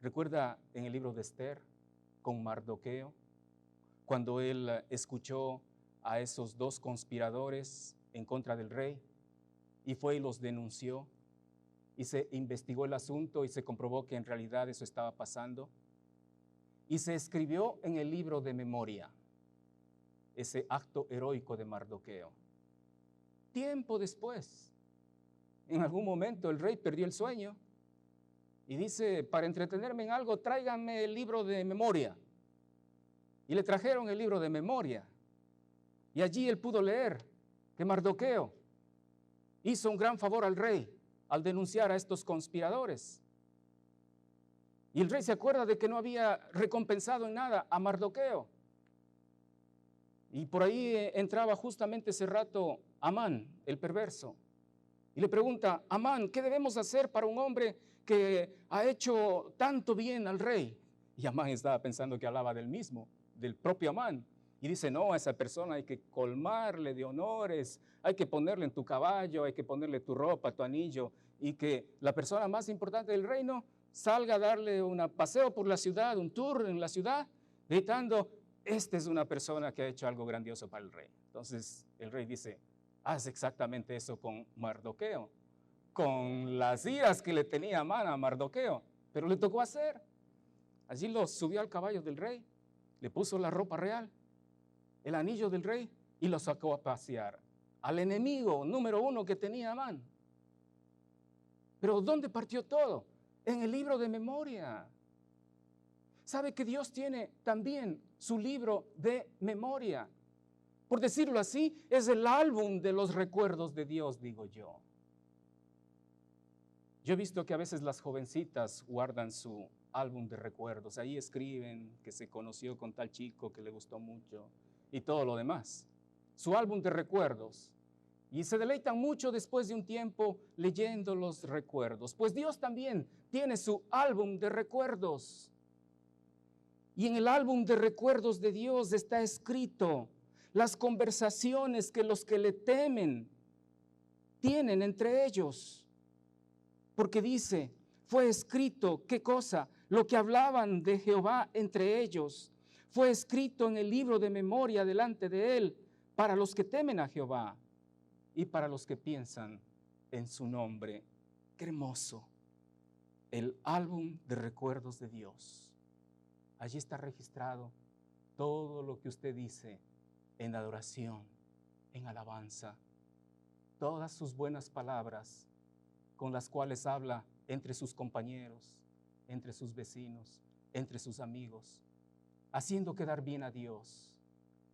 [SPEAKER 2] Recuerda en el libro de Esther con Mardoqueo, cuando él escuchó a esos 2 conspiradores en contra del rey y fue y los denunció y se investigó el asunto y se comprobó que en realidad eso estaba pasando y se escribió en el libro de memoria ese acto heroico de Mardoqueo. Tiempo después, en algún momento el rey perdió el sueño y dice, para entretenerme en algo, tráiganme el libro de memoria. Y le trajeron el libro de memoria. Y allí él pudo leer que Mardoqueo hizo un gran favor al rey al denunciar a estos conspiradores. Y el rey se acuerda de que no había recompensado en nada a Mardoqueo. Y por ahí entraba justamente ese rato Amán, el perverso. Y le pregunta, Amán, ¿qué debemos hacer para un hombre que ha hecho tanto bien al rey? Y Amán estaba pensando que hablaba del mismo, del propio Amán. Y dice, no, a esa persona hay que colmarle de honores, hay que ponerle en tu caballo, hay que ponerle tu ropa, tu anillo, y que la persona más importante del reino salga a darle un paseo por la ciudad, un tour en la ciudad, gritando, esta es una persona que ha hecho algo grandioso para el rey. Entonces el rey dice, haz exactamente eso con Mardoqueo, con las iras que le tenía Amán a Mardoqueo, pero le tocó hacer. Allí lo subió al caballo del rey, le puso la ropa real, el anillo del rey y lo sacó a pasear al enemigo número uno que tenía Amán. Pero ¿dónde partió todo? En el libro de memoria. ¿Sabe que Dios tiene también su libro de memoria? Por decirlo así, es el álbum de los recuerdos de Dios, digo yo. Yo he visto que a veces las jovencitas guardan su álbum de recuerdos. Ahí escriben que se conoció con tal chico que le gustó mucho y todo lo demás. Su álbum de recuerdos. Y se deleitan mucho después de un tiempo leyendo los recuerdos. Pues Dios también tiene su álbum de recuerdos. Y en el álbum de recuerdos de Dios está escrito las conversaciones que los que le temen tienen entre ellos. Porque dice, fue escrito, ¿qué cosa? Lo que hablaban de Jehová entre ellos. Fue escrito en el libro de memoria delante de él para los que temen a Jehová y para los que piensan en su nombre. Qué hermoso. El álbum de recuerdos de Dios. Allí está registrado todo lo que usted dice en adoración, en alabanza. Todas sus buenas palabras con las cuales habla entre sus compañeros, entre sus vecinos, entre sus amigos, haciendo quedar bien a Dios.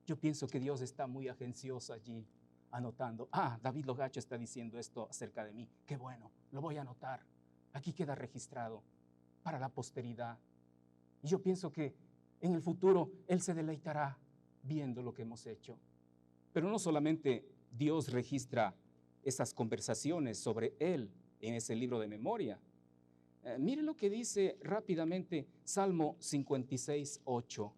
[SPEAKER 2] Yo pienso que Dios está muy agencioso allí, anotando. David Logacho está diciendo esto acerca de mí. Qué bueno, lo voy a anotar. Aquí queda registrado para la posteridad. Y yo pienso que en el futuro Él se deleitará viendo lo que hemos hecho. Pero no solamente Dios registra esas conversaciones sobre Él en ese libro de memoria. Mire lo que dice rápidamente Salmo 56:8.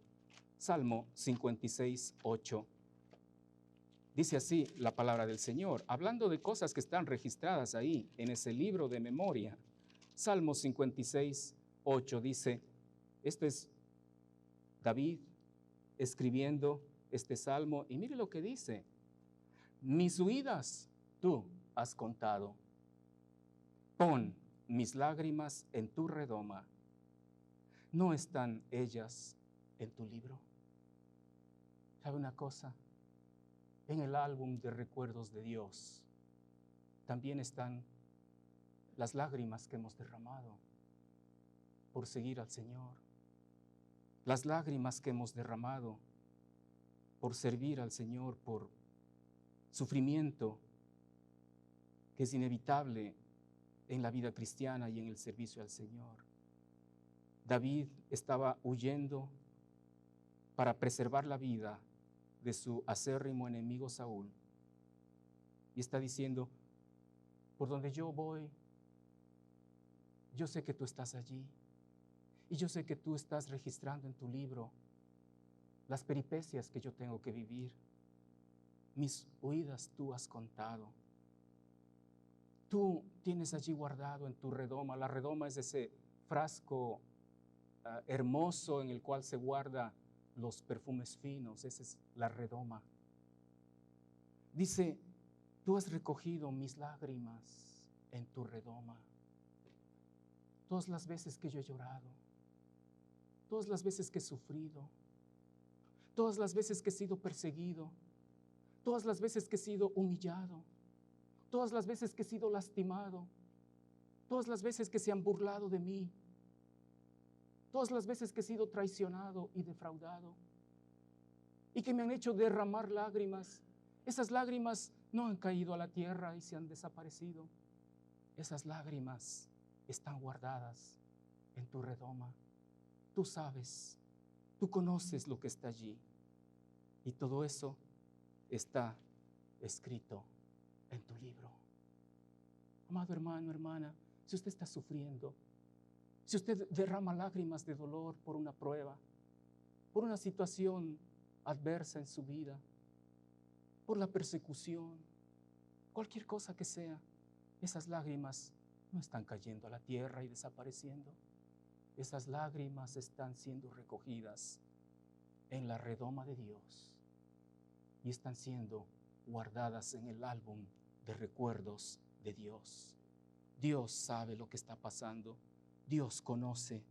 [SPEAKER 2] Salmo 56:8. Dice así la palabra del Señor, hablando de cosas que están registradas ahí en ese libro de memoria. Salmo 56:8 dice, este es David escribiendo este salmo, y mire lo que dice, mis huidas tú has contado, pon mis lágrimas en tu redoma, ¿no están ellas en tu libro? ¿Sabe una cosa? En el álbum de recuerdos de Dios también están las lágrimas que hemos derramado por seguir al Señor, las lágrimas que hemos derramado por servir al Señor, por sufrimiento que es inevitable en la vida cristiana y en el servicio al Señor. David estaba huyendo para preservar la vida de su acérrimo enemigo Saúl. Y está diciendo, por donde yo voy, yo sé que tú estás allí. Y yo sé que tú estás registrando en tu libro las peripecias que yo tengo que vivir. Mis huidas tú has contado. Tú tienes allí guardado en tu redoma. La redoma es ese frasco hermoso en el cual se guarda los perfumes finos. Esa es la redoma. Dice, tú has recogido mis lágrimas en tu redoma. Todas las veces que yo he llorado, todas las veces que he sufrido, todas las veces que he sido perseguido, todas las veces que he sido humillado, todas las veces que he sido lastimado, todas las veces que se han burlado de mí, todas las veces que he sido traicionado y defraudado y que me han hecho derramar lágrimas. Esas lágrimas no han caído a la tierra y se han desaparecido. esas lágrimas están guardadas en tu redoma. Tú sabes, tú conoces lo que está allí. Y todo eso está escrito en tu libro. Amado hermano, hermana, si usted está sufriendo, si usted derrama lágrimas de dolor por una prueba, por una situación adversa en su vida, por la persecución, cualquier cosa que sea, esas lágrimas no están cayendo a la tierra y desapareciendo. Esas lágrimas están siendo recogidas en la redoma de Dios y están siendo guardadas en el álbum de recuerdos de Dios. Dios sabe lo que está pasando. Dios conoce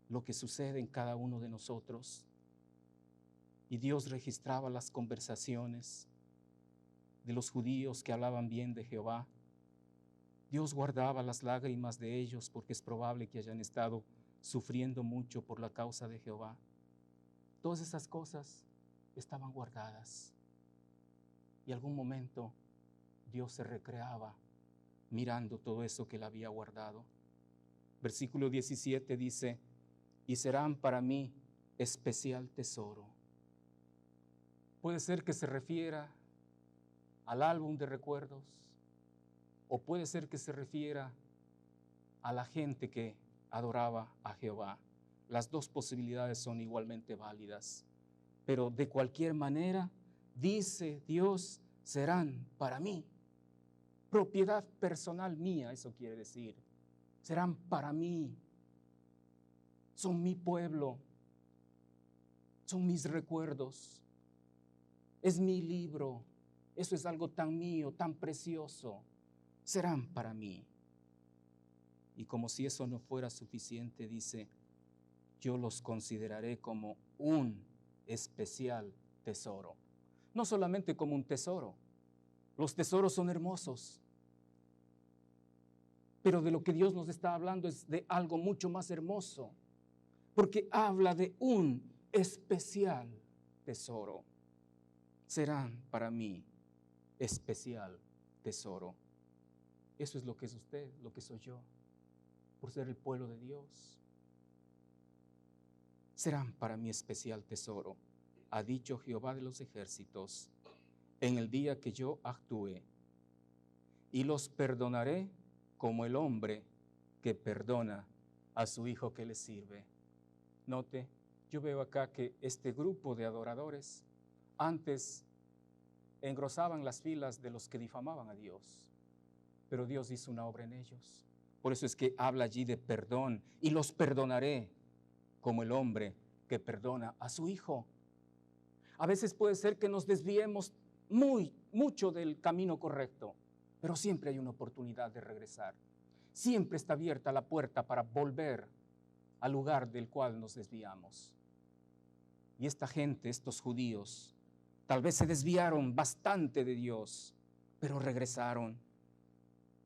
[SPEAKER 2] lo que sucede en cada uno de nosotros. Y Dios registraba las conversaciones de los judíos que hablaban bien de Jehová. Dios guardaba las lágrimas de ellos porque es probable que hayan estado sufriendo mucho por la causa de Jehová. Todas esas cosas estaban guardadas. Y algún momento Dios se recreaba mirando todo eso que él había guardado. Versículo 17 dice, y serán para mí especial tesoro. Puede ser que se refiera al álbum de recuerdos, o puede ser que se refiera a la gente que adoraba a Jehová. Las dos posibilidades son igualmente válidas. Pero de cualquier manera, dice Dios, serán para mí. Propiedad personal mía, eso quiere decir. Serán para mí. Son mi pueblo. Son mis recuerdos. Es mi libro. Eso es algo tan mío, tan precioso. Serán para mí. Y como si eso no fuera suficiente, dice, yo los consideraré como un especial tesoro. No solamente como un tesoro. Los tesoros son hermosos. Pero de lo que Dios nos está hablando es de algo mucho más hermoso. Porque habla de un especial tesoro. Serán para mí especial tesoro. Eso es lo que es usted, lo que soy yo, por ser el pueblo de Dios. Serán para mí especial tesoro, ha dicho Jehová de los ejércitos, en el día que yo actúe, y los perdonaré como el hombre que perdona a su hijo que le sirve. Note, yo veo acá que este grupo de adoradores antes engrosaban las filas de los que difamaban a Dios, pero Dios hizo una obra en ellos. Por eso es que habla allí de perdón, y los perdonaré como el hombre que perdona a su hijo. A veces puede ser que nos desviemos mucho del camino correcto, pero siempre hay una oportunidad de regresar. Siempre está abierta la puerta para volver al lugar del cual nos desviamos. Y esta gente, estos judíos, tal vez se desviaron bastante de Dios, pero regresaron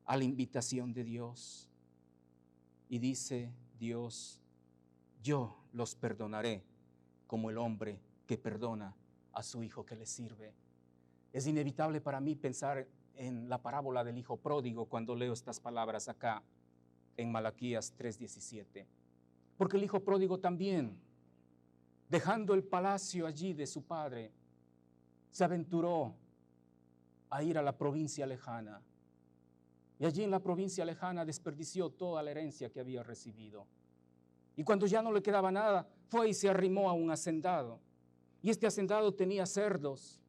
[SPEAKER 2] a la invitación de Dios. Y dice Dios, yo los perdonaré como el hombre que perdona a su hijo que le sirve. Es inevitable para mí pensar en la parábola del hijo pródigo cuando leo estas palabras acá en Malaquías 3:17. Porque el hijo pródigo también, dejando el palacio allí de su padre, se aventuró a ir a la provincia lejana. Y allí en la provincia lejana desperdició toda la herencia que había recibido. Y cuando ya no le quedaba nada, fue y se arrimó a un hacendado. Y este hacendado tenía cerdos.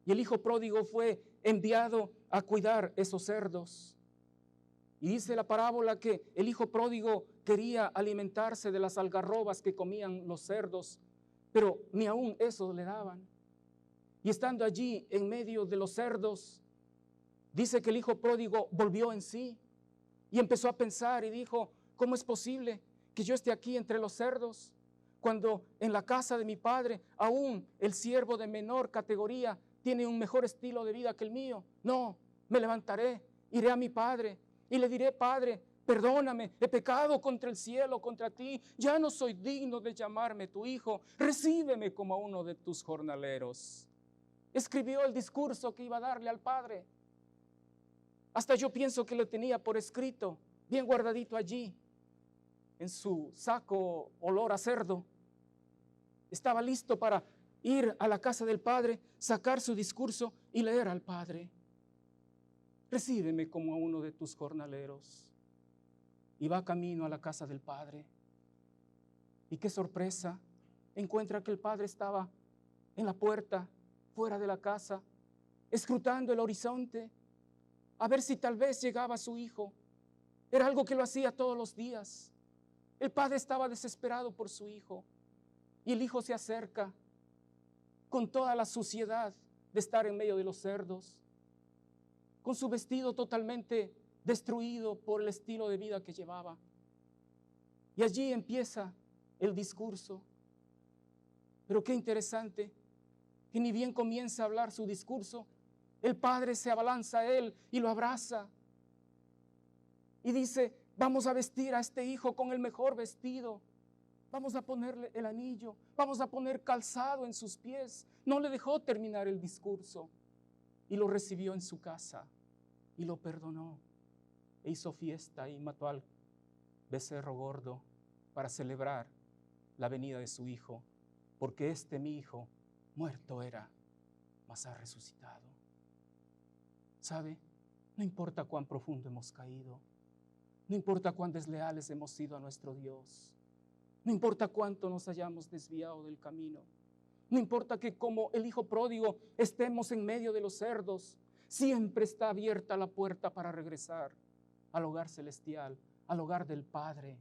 [SPEAKER 2] Y el hijo pródigo fue enviado a cuidar esos cerdos. Y dice la parábola que el hijo pródigo quería alimentarse de las algarrobas que comían los cerdos, pero ni aún eso le daban. Y estando allí en medio de los cerdos, dice que el hijo pródigo volvió en sí y empezó a pensar y dijo, ¿cómo es posible que yo esté aquí entre los cerdos cuando en la casa de mi padre aún el siervo de menor categoría tiene un mejor estilo de vida que el mío? No, me levantaré, iré a mi padre y le diré, Padre, perdóname, he pecado contra el cielo, contra ti, ya no soy digno de llamarme tu hijo, recíbeme como a uno de tus jornaleros. Escribió el discurso que iba a darle al padre. Hasta yo pienso que lo tenía por escrito, bien guardadito allí, en su saco olor a cerdo. Estaba listo para ir a la casa del Padre, sacar su discurso y leer al Padre. Recíbeme como a uno de tus jornaleros. Y va camino a la casa del Padre. Y qué sorpresa, encuentra que el Padre estaba en la puerta, fuera de la casa, escrutando el horizonte, a ver si tal vez llegaba su hijo. Era algo que lo hacía todos los días. El Padre estaba desesperado por su hijo. Y el hijo se acerca con toda la suciedad de estar en medio de los cerdos, con su vestido totalmente destruido por el estilo de vida que llevaba. Y allí empieza el discurso. Pero qué interesante, que ni bien comienza a hablar su discurso, el Padre se abalanza a él y lo abraza. Y dice, vamos a vestir a este hijo con el mejor vestido. Vamos a ponerle el anillo, vamos a poner calzado en sus pies. No le dejó terminar el discurso y lo recibió en su casa y lo perdonó. E hizo fiesta y mató al becerro gordo para celebrar la venida de su hijo, porque este mi hijo muerto era, mas ha resucitado. ¿Sabe? No importa cuán profundo hemos caído, no importa cuán desleales hemos sido a nuestro Dios, no importa cuánto nos hayamos desviado del camino, no importa que como el hijo pródigo estemos en medio de los cerdos, siempre está abierta la puerta para regresar al hogar celestial, al hogar del Padre.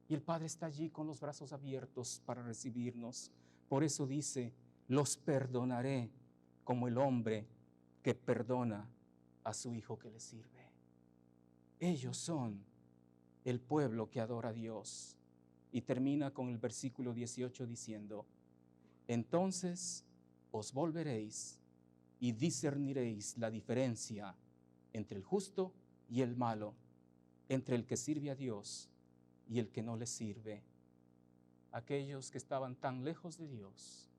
[SPEAKER 2] Y el Padre está allí con los brazos abiertos para recibirnos. Por eso dice, los perdonaré como el hombre que perdona a su hijo que le sirve. Ellos son el pueblo que adora a Dios. Y termina con el versículo 18 diciendo, entonces os volveréis y discerniréis la diferencia entre el justo y el malo, entre el que sirve a Dios y el que no le sirve. Aquellos que estaban tan lejos de Dios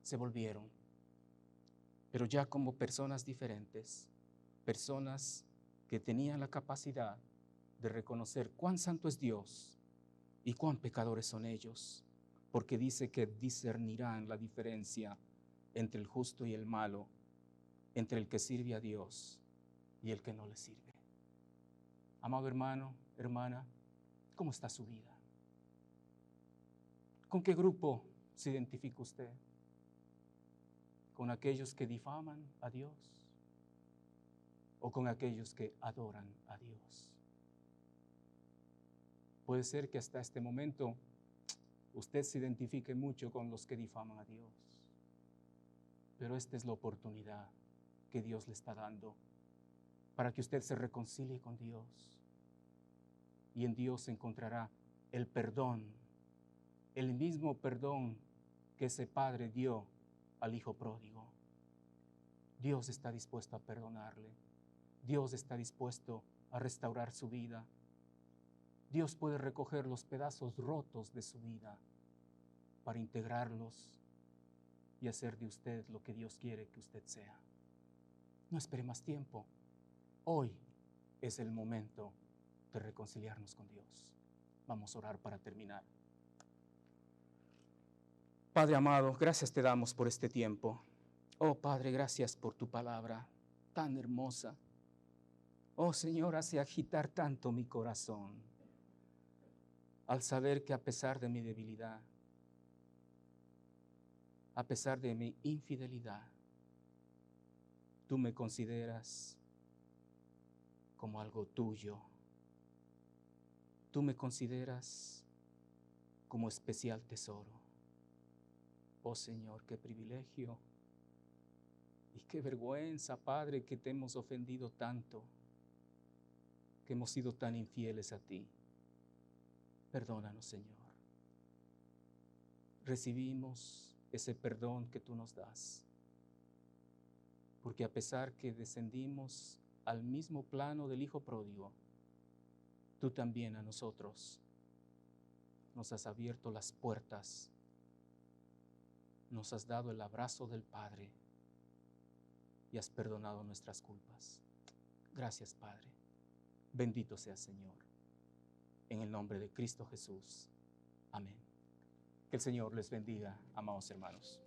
[SPEAKER 2] se volvieron, pero ya como personas diferentes, personas que tenían la capacidad de reconocer cuán santo es Dios y cuán pecadores son ellos, porque dice que discernirán la diferencia entre el justo y el malo, entre el que sirve a Dios y el que no le sirve. Amado hermano, hermana, ¿cómo está su vida? ¿Con qué grupo se identifica usted? ¿Con aquellos que difaman a Dios o con aquellos que adoran a Dios? Puede ser que hasta este momento usted se identifique mucho con los que difaman a Dios, pero esta es la oportunidad que Dios le está dando para que usted se reconcilie con Dios, y en Dios encontrará el perdón, el mismo perdón que ese padre dio al hijo pródigo. Dios está dispuesto a perdonarle. Dios está dispuesto a restaurar su vida. Dios puede recoger los pedazos rotos de su vida para integrarlos y hacer de usted lo que Dios quiere que usted sea. No espere más tiempo. Hoy es el momento de reconciliarnos con Dios. Vamos a orar para terminar. Padre amado, gracias te damos por este tiempo. Oh Padre, gracias por tu palabra tan hermosa. Oh Señor, hace agitar tanto mi corazón al saber que a pesar de mi debilidad, a pesar de mi infidelidad, tú me consideras como algo tuyo. Tú me consideras como especial tesoro. Oh Señor, qué privilegio y qué vergüenza, Padre, que te hemos ofendido tanto, que hemos sido tan infieles a ti. Perdónanos, Señor. Recibimos ese perdón que tú nos das, porque a pesar que descendimos al mismo plano del hijo pródigo, tú también a nosotros nos has abierto las puertas, nos has dado el abrazo del Padre y has perdonado nuestras culpas. Gracias, Padre. Bendito sea, Señor. En el nombre de Cristo Jesús. Amén. Que el Señor les bendiga, amados hermanos.